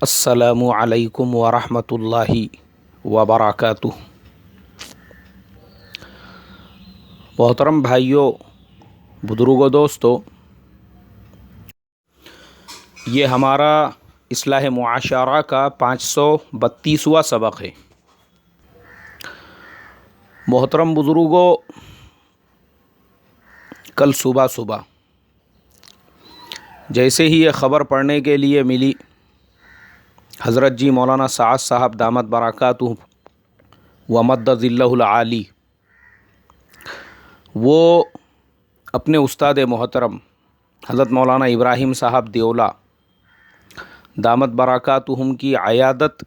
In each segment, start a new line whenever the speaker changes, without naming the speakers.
السلام علیکم ورحمۃ اللہ وبرکاتہ۔ محترم بھائیوں، بزرگوں، دوستو، یہ ہمارا اصلاح معاشرہ کا 532واں سبق ہے۔ محترم بزرگوں، کل صبح جیسے ہی یہ خبر پڑھنے کے لیے ملی، حضرت جی مولانا سعد صاحب دامت برکاتہ ومد ظلہ العالی، وہ اپنے استاد محترم حضرت مولانا ابراہیم صاحب دیولہ دامت برکاتہم کی عیادت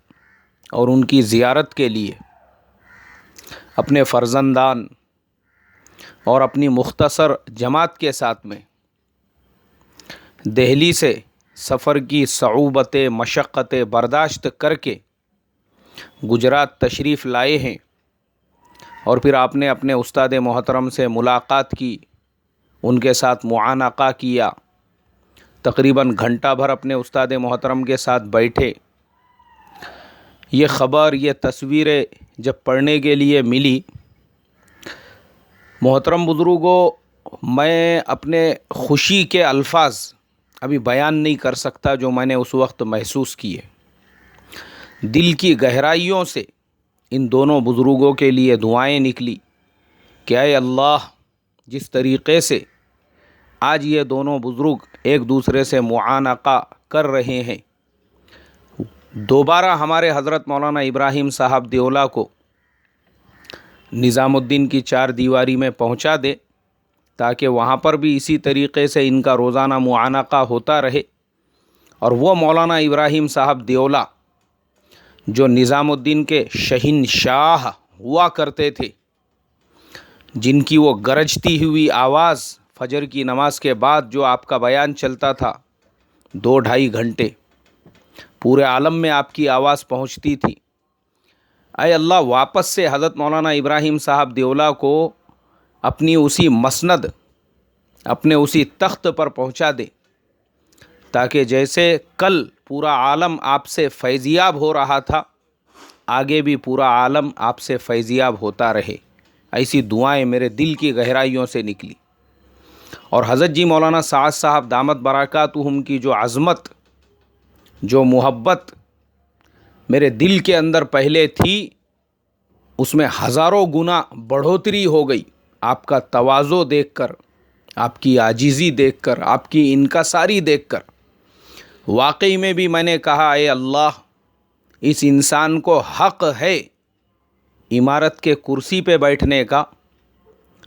اور ان کی زیارت کے لیے اپنے فرزندان اور اپنی مختصر جماعت کے ساتھ میں دہلی سے سفر کی صعوبتیں مشقتیں برداشت کر کے گجرات تشریف لائے ہیں، اور پھر آپ نے اپنے استاد محترم سے ملاقات کی، ان کے ساتھ معانقہ کیا، تقریباً گھنٹہ بھر اپنے استاد محترم کے ساتھ بیٹھے۔ یہ خبر، یہ تصویریں جب پڑھنے کے لیے ملی، محترم بزرگوں، میں اپنے خوشی کے الفاظ ابھی بیان نہیں کر سکتا جو میں نے اس وقت محسوس کیے۔ دل کی گہرائیوں سے ان دونوں بزرگوں کے لیے دعائیں نکلی کہ اے اللہ، جس طریقے سے آج یہ دونوں بزرگ ایک دوسرے سے معانقہ کر رہے ہیں، دوبارہ ہمارے حضرت مولانا ابراہیم صاحب دیولہ کو نظام الدین کی چار دیواری میں پہنچا دے، تاکہ وہاں پر بھی اسی طریقے سے ان کا روزانہ معانقہ ہوتا رہے، اور وہ مولانا ابراہیم صاحب دیولہ جو نظام الدین کے شہنشاہ ہوا کرتے تھے، جن کی وہ گرجتی ہوئی آواز فجر کی نماز کے بعد جو آپ کا بیان چلتا تھا 2-2.5 گھنٹے، پورے عالم میں آپ کی آواز پہنچتی تھی، اے اللہ واپس سے حضرت مولانا ابراہیم صاحب دیولہ کو اپنی اسی مسند، اپنے اسی تخت پر پہنچا دے، تاکہ جیسے کل پورا عالم آپ سے فیضیاب ہو رہا تھا، آگے بھی پورا عالم آپ سے فیضیاب ہوتا رہے۔ ایسی دعائیں میرے دل کی گہرائیوں سے نکلی، اور حضرت جی مولانا سعد صاحب دامت برکاتہم کی جو عظمت، جو محبت میرے دل کے اندر پہلے تھی، اس میں ہزاروں گنا بڑھوتری ہو گئی آپ کا تواضع دیکھ کر، آپ کی عاجزی دیکھ کر، آپ کی انکساری دیکھ کر۔ واقعی میں بھی میں نے کہا اے اللہ، اس انسان کو حق ہے امارت کے کرسی پہ بیٹھنے کا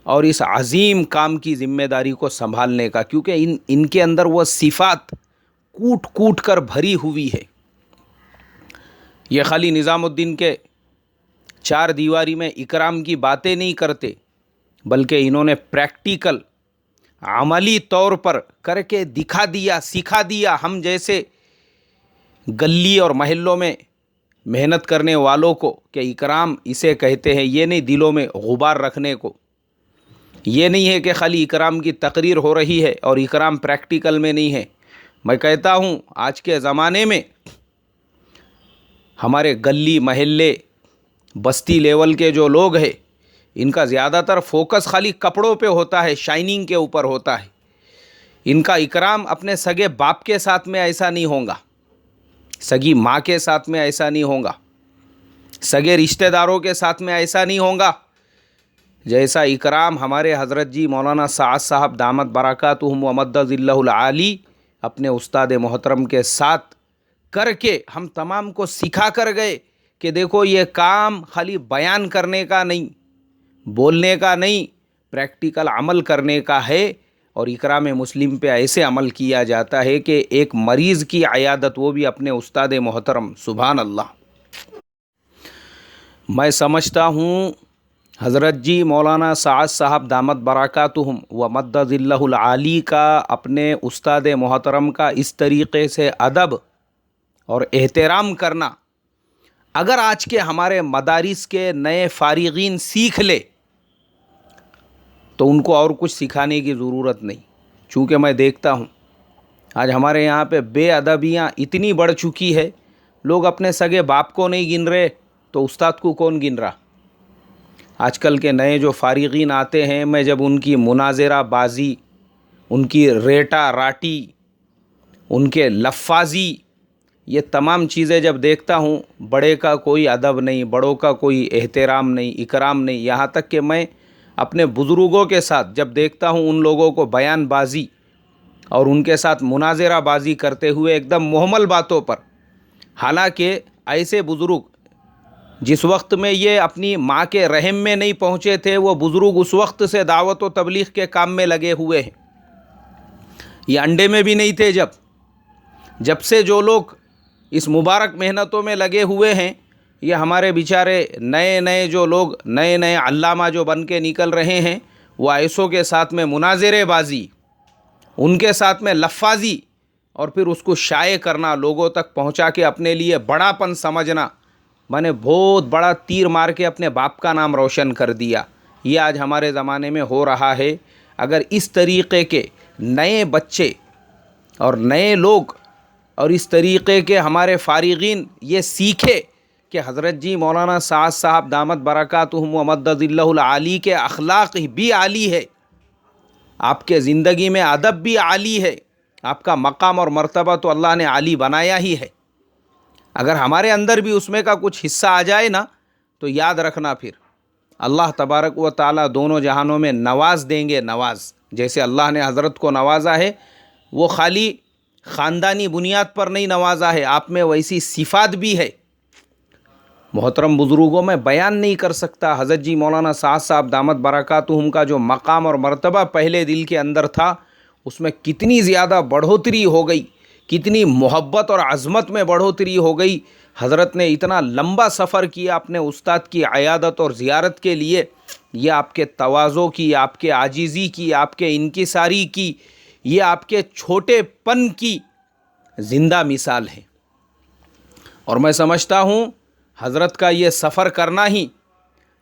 اور اس عظیم کام کی ذمہ داری کو سنبھالنے کا، کیونکہ ان کے اندر وہ صفات کوٹ کوٹ کر بھری ہوئی ہے۔ یہ خالی نظام الدین کے چار دیواری میں اکرام کی باتیں نہیں کرتے، بلکہ انہوں نے پریکٹیکل عملی طور پر کر کے دکھا دیا، سکھا دیا۔ ہم جیسے گلی اور محلوں میں محنت کرنے والوں کو کہ اکرام اسے کہتے ہیں، یہ نہیں دلوں میں غبار رکھنے کو، یہ نہیں ہے کہ خالی اکرام کی تقریر ہو رہی ہے اور اکرام پریکٹیکل میں نہیں ہے۔ میں کہتا ہوں آج کے زمانے میں ہمارے گلی محلے بستی لیول کے جو لوگ ہیں، ان کا زیادہ تر فوکس خالی کپڑوں پہ ہوتا ہے، شائننگ کے اوپر ہوتا ہے۔ ان کا اکرام اپنے سگے باپ کے ساتھ میں ایسا نہیں ہوگا، سگی ماں کے ساتھ میں ایسا نہیں ہوگا، سگے رشتہ داروں کے ساتھ میں ایسا نہیں ہوگا، جیسا اکرام ہمارے حضرت جی مولانا سعد صاحب دامت برکاتہم ومد ظلہ العالی اپنے استاد محترم کے ساتھ کر کے ہم تمام کو سکھا کر گئے کہ دیکھو یہ کام خالی بیان کرنے کا نہیں، بولنے کا نہیں، پریکٹیکل عمل کرنے کا ہے۔ اور اکرام مسلم پہ ایسے عمل کیا جاتا ہے کہ ایک مریض کی عیادت، وہ بھی اپنے استاد محترم، سبحان اللہ۔ میں سمجھتا ہوں حضرت جی مولانا سعد صاحب دامت برکاتہم ومد ظلہ العالی کا اپنے استاد محترم کا اس طریقے سے ادب اور احترام کرنا، اگر آج کے ہمارے مدارس کے نئے فارغین سیکھ لے تو ان کو اور کچھ سکھانے کی ضرورت نہیں۔ چونکہ میں دیکھتا ہوں آج ہمارے یہاں پہ بے ادبیاں اتنی بڑھ چکی ہے، لوگ اپنے سگے باپ کو نہیں گن رہے تو استاد کو کون گن رہا؟ آج کل کے نئے جو فارغین آتے ہیں، میں جب ان کی مناظرہ بازی، ان کی ریٹا راٹی، ان کے لفاظی، یہ تمام چیزیں جب دیکھتا ہوں، بڑے کا کوئی ادب نہیں، بڑوں کا کوئی احترام نہیں، اکرام نہیں، یہاں تک کہ میں اپنے بزرگوں کے ساتھ جب دیکھتا ہوں ان لوگوں کو بیان بازی اور ان کے ساتھ مناظرہ بازی کرتے ہوئے ایک دم محمل باتوں پر، حالانکہ ایسے بزرگ جس وقت میں یہ اپنی ماں کے رحم میں نہیں پہنچے تھے، وہ بزرگ اس وقت سے دعوت و تبلیغ کے کام میں لگے ہوئے ہیں، یہ انڈے میں بھی نہیں تھے جب سے جو لوگ اس مبارک محنتوں میں لگے ہوئے ہیں، یہ ہمارے بیچارے نئے جو لوگ نئے علامہ جو بن کے نکل رہے ہیں، وہ ایسوں کے ساتھ میں مناظرے بازی، ان کے ساتھ میں لفاظی، اور پھر اس کو شائع کرنا، لوگوں تک پہنچا کے اپنے لیے بڑا پن سمجھنا، میں نے بہت بڑا تیر مار کے اپنے باپ کا نام روشن کر دیا۔ یہ آج ہمارے زمانے میں ہو رہا ہے۔ اگر اس طریقے کے نئے بچے اور نئے لوگ اور اس طریقے کے ہمارے فارغین یہ سیکھے کہ حضرت جی مولانا سعد صاحب دامت برکاتہم و مدد اللہ العالی کے اخلاق بھی عالی ہے، آپ کے زندگی میں ادب بھی عالی ہے، آپ کا مقام اور مرتبہ تو اللہ نے عالی بنایا ہی ہے، اگر ہمارے اندر بھی اس میں کا کچھ حصہ آ جائے نا تو یاد رکھنا پھر اللہ تبارک و تعالیٰ دونوں جہانوں میں نواز دیں گے، نواز جیسے اللہ نے حضرت کو نوازا ہے، وہ خالی خاندانی بنیاد پر نہیں نوازا ہے، آپ میں ویسی صفات بھی ہے۔ محترم بزرگوں میں بیان نہیں کر سکتا حضرت جی مولانا سعد صاحب دامت برکاتہم کا جو مقام اور مرتبہ پہلے دل کے اندر تھا، اس میں کتنی زیادہ بڑھوتری ہو گئی، کتنی محبت اور عظمت میں بڑھوتری ہو گئی۔ حضرت نے اتنا لمبا سفر کیا اپنے استاد کی عیادت اور زیارت کے لیے، یہ آپ کے تواضع کی، آپ کے عاجزی کی، آپ کے انکساری کی، یہ آپ کے چھوٹے پن کی زندہ مثال ہے۔ اور میں سمجھتا ہوں حضرت کا یہ سفر کرنا ہی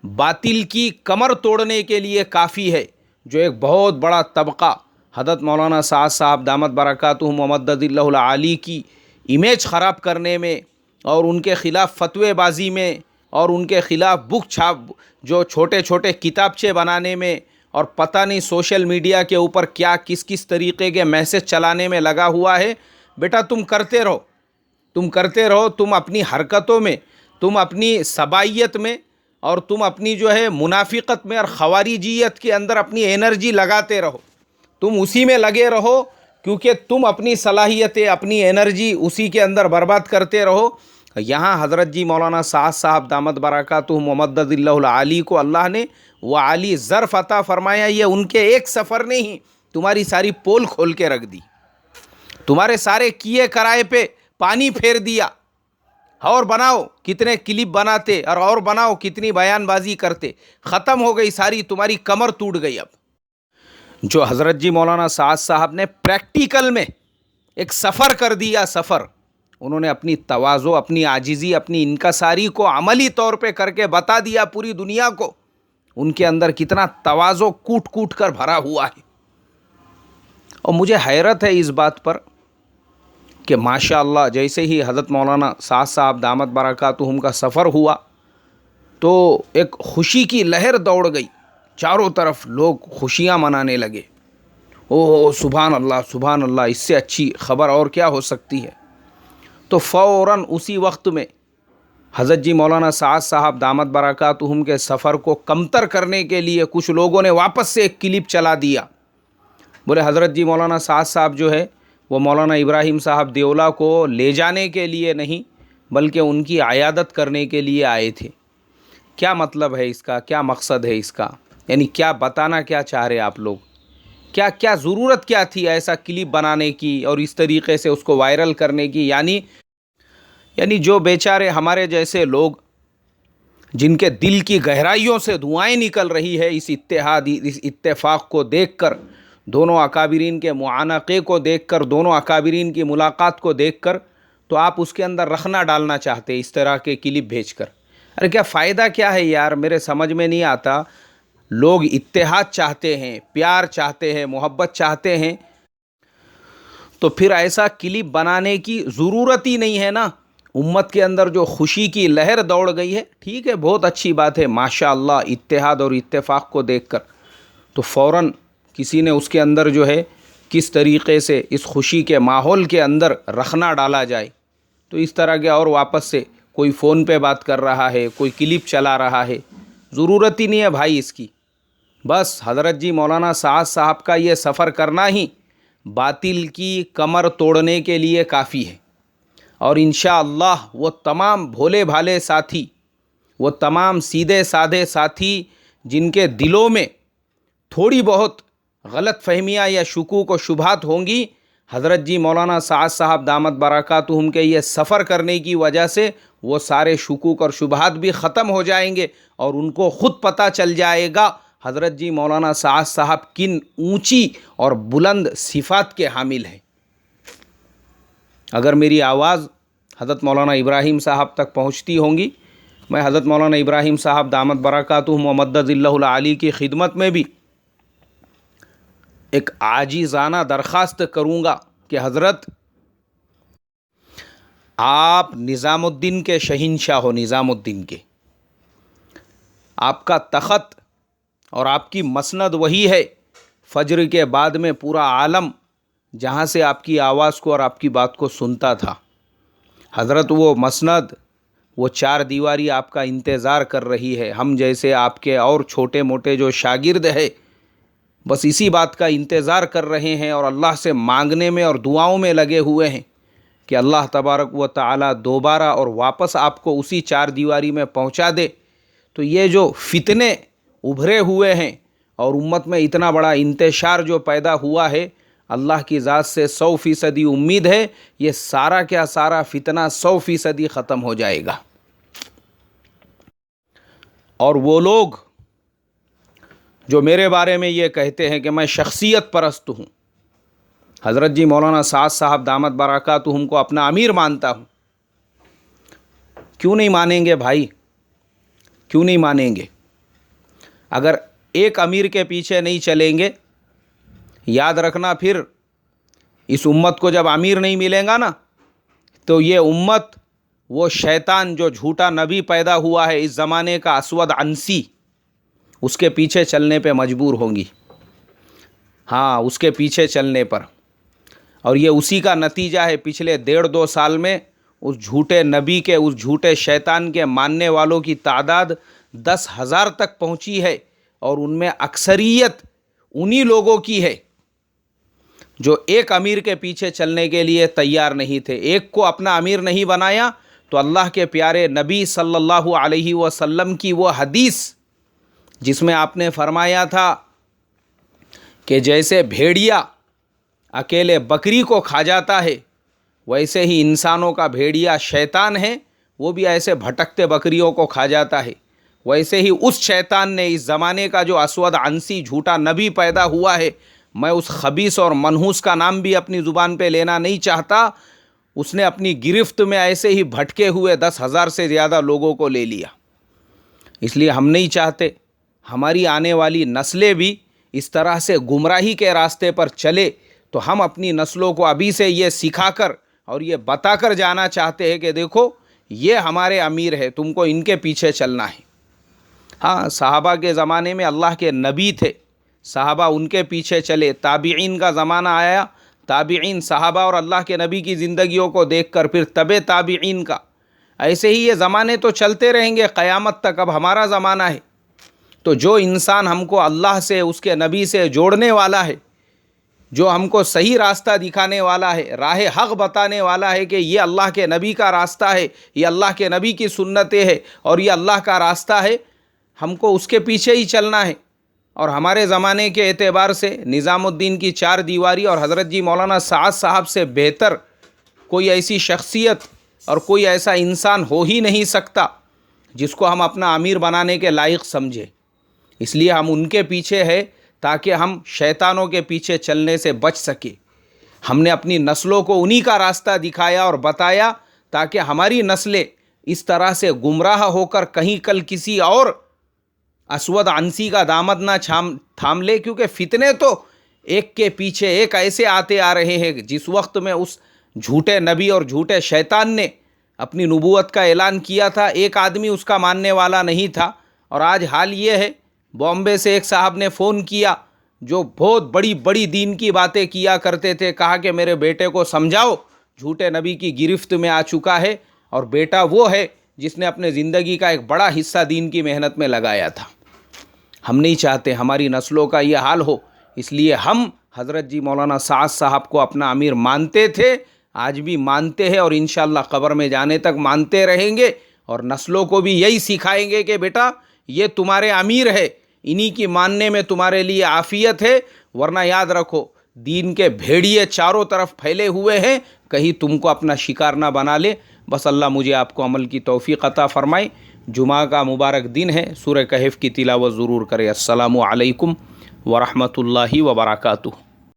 باطل کی کمر توڑنے کے لیے کافی ہے، جو ایک بہت بڑا طبقہ حضرت مولانا سعد صاحب دامت برکاتہم و مدد اللہ العالی کی امیج خراب کرنے میں اور ان کے خلاف فتوے بازی میں اور ان کے خلاف بک چھاپ جو چھوٹے چھوٹے کتابچے بنانے میں اور پتہ نہیں سوشل میڈیا کے اوپر کیا کس طریقے کے میسج چلانے میں لگا ہوا ہے۔ بیٹا تم کرتے رہو، تم اپنی حرکتوں میں، تم اپنی صبائیت میں اور تم اپنی جو ہے منافقت میں اور خواریجیت کے اندر اپنی انرجی لگاتے رہو، تم اسی میں لگے رہو، کیونکہ تم اپنی صلاحیتیں، اپنی انرجی اسی کے اندر برباد کرتے رہو۔ یہاں حضرت جی مولانا سعد صاحب دامت برکاتہم و مدد اللہ العالی کو اللہ نے وہ عالی ظرف عطا فرمایا، یہ ان کے ایک سفر نے ہی تمہاری ساری پول کھول کے رکھ دی، تمہارے سارے کیے کرائے پہ پانی پھیر دیا۔ اور بناؤ کتنے کلپ بناتے اور بناؤ کتنی بیان بازی کرتے، ختم ہو گئی ساری، تمہاری کمر ٹوٹ گئی۔ اب جو حضرت جی مولانا سعد صاحب نے پریکٹیکل میں ایک سفر کر دیا، سفر انہوں نے اپنی تواضع، اپنی عاجزی، اپنی انکساری کو عملی طور پہ کر کے بتا دیا پوری دنیا کو، ان کے اندر کتنا تواضع کوٹ کر بھرا ہوا ہے۔ اور مجھے حیرت ہے اس بات پر کہ ماشاءاللہ جیسے ہی حضرت مولانا سعد صاحب دامت برکاتہم کا سفر ہوا تو ایک خوشی کی لہر دوڑ گئی، چاروں طرف لوگ خوشیاں منانے لگے، اوہ سبحان اللہ، اس سے اچھی خبر اور کیا ہو سکتی ہے۔ تو فوراً اسی وقت میں حضرت جی مولانا سعد صاحب دامت برکاتہم کے سفر کو کمتر کرنے کے لیے کچھ لوگوں نے واپس سے ایک کلپ چلا دیا، بولے حضرت جی مولانا سعد صاحب جو ہے وہ مولانا ابراہیم صاحب دیولا کو لے جانے کے لیے نہیں بلکہ ان کی عیادت کرنے کے لیے آئے تھے۔ کیا مطلب ہے اس کا، کیا مقصد ہے اس کا، یعنی کیا بتانا کیا چاہ رہے آپ لوگ، کیا ضرورت کیا تھی ایسا کلپ بنانے کی اور اس طریقے سے اس کو وائرل کرنے کی؟ یعنی جو بیچارے ہمارے جیسے لوگ جن کے دل کی گہرائیوں سے دعائیں نکل رہی ہے اس اتفاق کو دیکھ کر، دونوں اکابرین کے معانقے کو دیکھ کر، دونوں اکابرین کی ملاقات کو دیکھ کر، تو آپ اس کے اندر رخنا ڈالنا چاہتے اس طرح کے کلپ بھیج کر۔ ارے کیا فائدہ کیا ہے یار، میرے سمجھ میں نہیں آتا۔ لوگ اتحاد چاہتے ہیں، پیار چاہتے ہیں، محبت چاہتے ہیں، تو پھر ایسا کلپ بنانے کی ضرورت ہی نہیں ہے نا۔ امت کے اندر جو خوشی کی لہر دوڑ گئی ہے، ٹھیک ہے، بہت اچھی بات ہے، ماشاء اللہ، اتحاد اور اتفاق کو دیکھ کر تو فوراً کسی نے اس کے اندر جو ہے کس طریقے سے اس خوشی کے ماحول کے اندر رکھنا ڈالا جائے، تو اس طرح کے اور واپس سے کوئی فون پہ بات کر رہا ہے، کوئی کلپ چلا رہا ہے، ضرورت ہی نہیں ہے بھائی اس کی۔ بس حضرت جی مولانا سعد صاحب کا یہ سفر کرنا ہی باطل کی کمر توڑنے کے لیے کافی ہے، اور انشاءاللہ وہ تمام بھولے بھالے ساتھی، وہ تمام سیدھے سادھے ساتھی جن کے دلوں میں تھوڑی بہت غلط فہمیاں یا شکوک و شبہات ہوں گی، حضرت جی مولانا سعد صاحب دامت برکاتہم کے یہ سفر کرنے کی وجہ سے وہ سارے شکوک اور شبہات بھی ختم ہو جائیں گے، اور ان کو خود پتہ چل جائے گا حضرت جی مولانا سعد صاحب کن اونچی اور بلند صفات کے حامل ہیں۔ اگر میری آواز حضرت مولانا ابراہیم صاحب تک پہنچتی ہوں گی، میں حضرت مولانا ابراہیم صاحب دامت برکاتہم و مدد اللہ العالی کی خدمت میں بھی ایک عاجزانہ درخواست کروں گا کہ حضرت آپ نظام الدین کے شہنشاہ ہو، نظام الدین کے، آپ کا تخت اور آپ کی مسند وہی ہے، فجر کے بعد میں پورا عالم جہاں سے آپ کی آواز کو اور آپ کی بات کو سنتا تھا، حضرت وہ مسند، وہ چار دیواری آپ کا انتظار کر رہی ہے۔ ہم جیسے آپ کے اور چھوٹے موٹے جو شاگرد ہے بس اسی بات کا انتظار کر رہے ہیں، اور اللہ سے مانگنے میں اور دعاؤں میں لگے ہوئے ہیں کہ اللہ تبارک و تعالی دوبارہ اور واپس آپ کو اسی چار دیواری میں پہنچا دے۔ تو یہ جو فتنے ابھرے ہوئے ہیں اور امت میں اتنا بڑا انتشار جو پیدا ہوا ہے، اللہ کی ذات سے 100% امید ہے یہ سارا کیا سارا فتنہ 100% ختم ہو جائے گا۔ اور وہ لوگ جو میرے بارے میں یہ کہتے ہیں کہ میں شخصیت پرست ہوں، حضرت جی مولانا سعد صاحب دامت برکاتہم کو اپنا امیر مانتا ہوں، کیوں نہیں مانیں گے بھائی؟ کیوں نہیں مانیں گے؟ اگر ایک امیر کے پیچھے نہیں چلیں گے، یاد رکھنا پھر اس امت کو جب امیر نہیں ملے گا نا، تو یہ امت وہ شیطان جو جھوٹا نبی پیدا ہوا ہے اس زمانے کا، اسود عنسی، اس کے پیچھے چلنے پہ مجبور ہوں گی۔ ہاں، اس کے پیچھے چلنے پر، اور یہ اسی کا نتیجہ ہے۔ پچھلے 1.5-2 سال میں اس جھوٹے نبی کے، اس جھوٹے شیطان کے ماننے والوں کی تعداد 10,000 تک پہنچی ہے، اور ان میں اکثریت انہی لوگوں کی ہے جو ایک امیر کے پیچھے چلنے کے لیے تیار نہیں تھے۔ ایک کو اپنا امیر نہیں بنایا تو اللہ کے پیارے نبی صلی اللہ علیہ وسلم کی وہ حدیث جس میں آپ نے فرمایا تھا کہ جیسے بھیڑیا اکیلے بکری کو کھا جاتا ہے، ویسے ہی انسانوں کا بھیڑیا شیطان ہے، وہ بھی ایسے بھٹکتے بکریوں کو کھا جاتا ہے۔ ویسے ہی اس شیطان نے اس زمانے کا جو اسود عنسی جھوٹا نبی پیدا ہوا ہے، میں اس خبیث اور منحوس کا نام بھی اپنی زبان پہ لینا نہیں چاہتا، اس نے اپنی گرفت میں ایسے ہی بھٹکے ہوئے 10,000 سے زیادہ لوگوں کو لے لیا۔ اس لیے ہم نہیں چاہتے ہماری آنے والی نسلیں بھی اس طرح سے گمراہی کے راستے پر چلے، تو ہم اپنی نسلوں کو ابھی سے یہ سکھا کر اور یہ بتا کر جانا چاہتے ہیں کہ دیکھو یہ ہمارے امیر ہے، تم کو ان کے پیچھے چلنا ہے۔ ہاں، صحابہ کے زمانے میں اللہ کے نبی تھے، صحابہ ان کے پیچھے چلے، تابعین کا زمانہ آیا، تابعین صحابہ اور اللہ کے نبی کی زندگیوں کو دیکھ کر پھر تبع تابعین کا، ایسے ہی یہ زمانے تو چلتے رہیں گے قیامت تک۔ اب ہمارا زمانہ ہے، تو جو انسان ہم کو اللہ سے، اس کے نبی سے جوڑنے والا ہے، جو ہم کو صحیح راستہ دکھانے والا ہے، راہ حق بتانے والا ہے کہ یہ اللہ کے نبی کا راستہ ہے، یہ اللہ کے نبی کی سنتیں ہے اور یہ اللہ کا راستہ ہے، ہم کو اس کے پیچھے ہی چلنا ہے۔ اور ہمارے زمانے کے اعتبار سے نظام الدین کی چار دیواری اور حضرت جی مولانا سعد صاحب سے بہتر کوئی ایسی شخصیت اور کوئی ایسا انسان ہو ہی نہیں سکتا جس کو ہم اپنا امیر بنانے کے لائق سمجھے۔ اس لیے ہم ان کے پیچھے ہیں تاکہ ہم شیطانوں کے پیچھے چلنے سے بچ سکے۔ ہم نے اپنی نسلوں کو انہی کا راستہ دکھایا اور بتایا تاکہ ہماری نسلیں اس طرح سے گمراہ ہو کر کہیں کل کسی اور اسود عنسی کا دامن نہ تھام لے، کیونکہ فتنے تو ایک کے پیچھے ایک ایسے آتے آ رہے ہیں۔ جس وقت میں اس جھوٹے نبی اور جھوٹے شیطان نے اپنی نبوت کا اعلان کیا تھا، ایک آدمی اس کا ماننے والا نہیں تھا. اور آج حال یہ ہے، بامبے سے ایک صاحب نے فون کیا جو بہت بڑی بڑی دین کی باتیں کیا کرتے تھے، کہا کہ میرے بیٹے کو سمجھاؤ، جھوٹے نبی کی گرفت میں آ چکا ہے. اور بیٹا وہ ہے جس نے اپنے زندگی کا ایک بڑا حصہ دین کی محنت میں لگایا تھا. ہم نہیں چاہتے ہماری نسلوں کا یہ حال ہو، اس لیے ہم حضرت جی مولانا سعد صاحب کو اپنا امیر مانتے تھے، آج بھی مانتے ہیں، اور انشاءاللہ قبر میں جانے تک مانتے رہیں گے. اور نسلوں کو بھی یہی سکھائیں گے کہ بیٹا یہ تمہارے امیر ہے، انہی کی ماننے میں تمہارے لیے عافیت ہے. ورنہ یاد رکھو دین کے بھیڑیے چاروں طرف پھیلے ہوئے ہیں، کہیں تم کو اپنا شکار نہ بنا لے. بس اللہ مجھے آپ کو عمل کی توفیق عطا فرمائے. جمعہ کا مبارک دن ہے، سورہ کہف کی تلاوت ضرور کرے. السلام علیکم ورحمۃ اللہ وبرکاتہ.